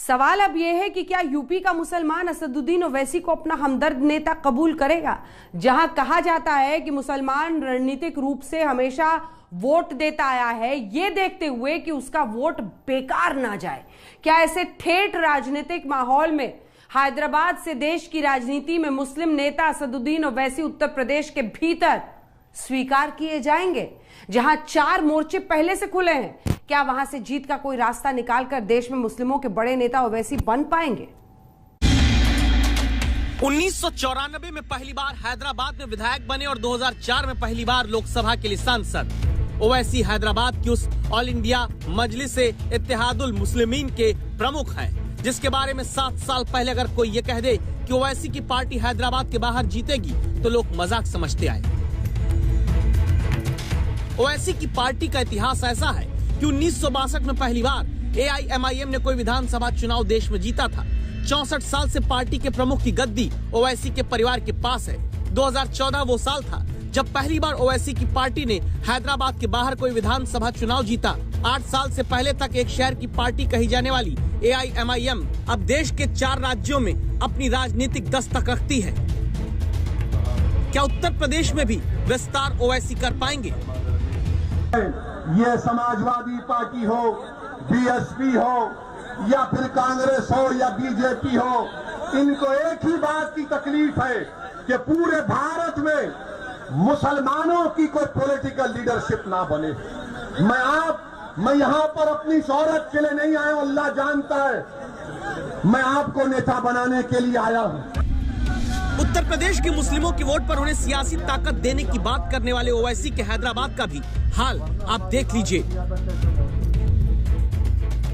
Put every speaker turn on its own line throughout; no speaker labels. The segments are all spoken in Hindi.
सवाल अब यह है कि क्या यूपी का मुसलमान असदुद्दीन ओवैसी को अपना हमदर्द नेता कबूल करेगा, जहां कहा जाता है कि मुसलमान रणनीतिक रूप से हमेशा वोट देता आया है, यह देखते हुए कि उसका वोट बेकार ना जाए। क्या ऐसे ठेठ राजनीतिक माहौल में हैदराबाद से देश की राजनीति में मुस्लिम नेता असदुद्दीन ओवैसी उत्तर प्रदेश के भीतर स्वीकार किए जाएंगे, जहां 4 मोर्चे पहले से खुले हैं? क्या वहां से जीत का कोई रास्ता निकालकर देश में मुस्लिमों के बड़े नेता ओवैसी बन पाएंगे?
1994 में पहली बार हैदराबाद में विधायक बने और 2004 में पहली बार लोकसभा के लिए सांसद। ओवैसी हैदराबाद की उस ऑल इंडिया मजलिस-ए-इत्तेहादुल मुस्लिमीन के प्रमुख हैं, जिसके बारे में 7 साल पहले अगर कोई ये कह दे कि ओवैसी की पार्टी हैदराबाद के बाहर जीतेगी तो लोग मजाक समझते आए। ओवैसी की पार्टी का इतिहास ऐसा है कि 1962 में पहली बार AIMIM ने कोई विधानसभा चुनाव देश में जीता था। 64 साल से पार्टी के प्रमुख की गद्दी ओवैसी के परिवार के पास है। 2014 वो साल था जब पहली बार ओवैसी की पार्टी ने हैदराबाद के बाहर कोई विधानसभा चुनाव जीता। 8 साल से पहले तक एक शहर की पार्टी कही जाने वाली AIMIM अब देश के 4 राज्यों में अपनी राजनीतिक दस्तक रखती है। क्या उत्तर प्रदेश में भी विस्तार ओवैसी कर पाएंगे?
ये समाजवादी पार्टी हो, BSP हो या फिर कांग्रेस हो या BJP हो, इनको एक ही बात की तकलीफ है कि पूरे भारत में मुसलमानों की कोई पॉलिटिकल लीडरशिप ना बने। मैं यहाँ पर अपनी शोहरत के लिए नहीं आया हूं, अल्लाह जानता है। मैं आपको नेता बनाने के लिए आया हूं।
उत्तर प्रदेश के मुस्लिमों के वोट पर उन्हें सियासी ताकत देने की बात करने वाले ओवैसी के हैदराबाद का भी हाल आप देख लीजिए।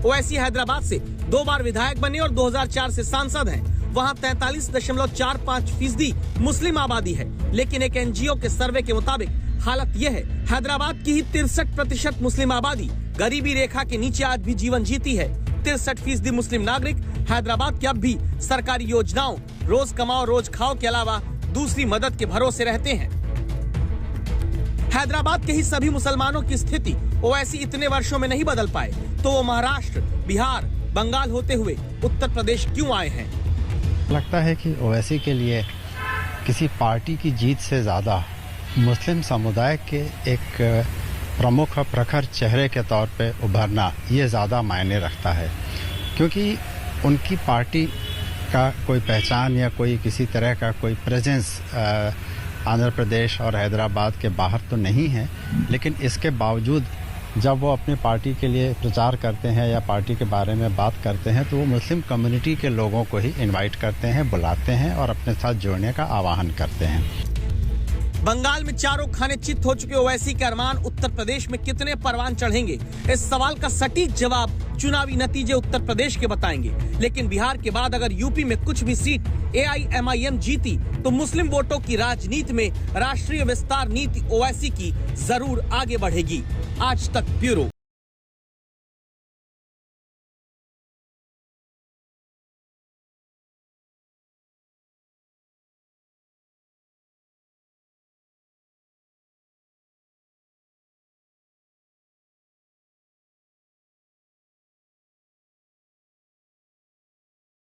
ओवैसी हैदराबाद से 2 बार विधायक बने और 2004 से सांसद हैं। वहां 43.45% मुस्लिम आबादी है, लेकिन एक NGO के सर्वे के मुताबिक हालत यह है, हैदराबाद की ही 63% मुस्लिम आबादी गरीबी रेखा के नीचे आज भी जीवन जीती है। 63% मुस्लिम नागरिक हैदराबाद के अब भी सरकारी योजनाओं, रोज कमाओ रोज खाओ के अलावा दूसरी मदद के भरोसे रहते हैं। हैदराबाद के ही सभी मुसलमानों की स्थिति ओवैसी इतने वर्षों में नहीं बदल पाए, तो वो महाराष्ट्र, बिहार, बंगाल होते हुए उत्तर प्रदेश क्यों आए हैं?
लगता है कि ओवैसी के लिए किसी पार्टी की जीत से ज्यादा मुस्लिम समुदाय के एक प्रमुख प्रखर चेहरे के तौर पे उभरना ये ज़्यादा मायने रखता है, क्योंकि उनकी पार्टी का कोई पहचान या कोई किसी तरह का कोई प्रेजेंस आंध्र प्रदेश और हैदराबाद के बाहर तो नहीं है, लेकिन इसके बावजूद जब वो अपनी पार्टी के लिए प्रचार करते हैं या पार्टी के बारे में बात करते हैं तो वो मुस्लिम कम्युनिटी के लोगों को ही इनवाइट करते हैं, बुलाते हैं और अपने साथ जोड़ने का आह्वान करते हैं।
बंगाल में चारों खाने चित हो चुके ओवैसी के अरमान उत्तर प्रदेश में कितने परवान चढ़ेंगे? इस सवाल का सटीक जवाब चुनावी नतीजे उत्तर प्रदेश के बताएंगे। लेकिन बिहार के बाद अगर यूपी में कुछ भी सीट AIMIM जीती तो मुस्लिम वोटों की राजनीति में राष्ट्रीय विस्तार नीति ओवैसी की जरूर आगे बढ़ेगी। आज तक ब्यूरो।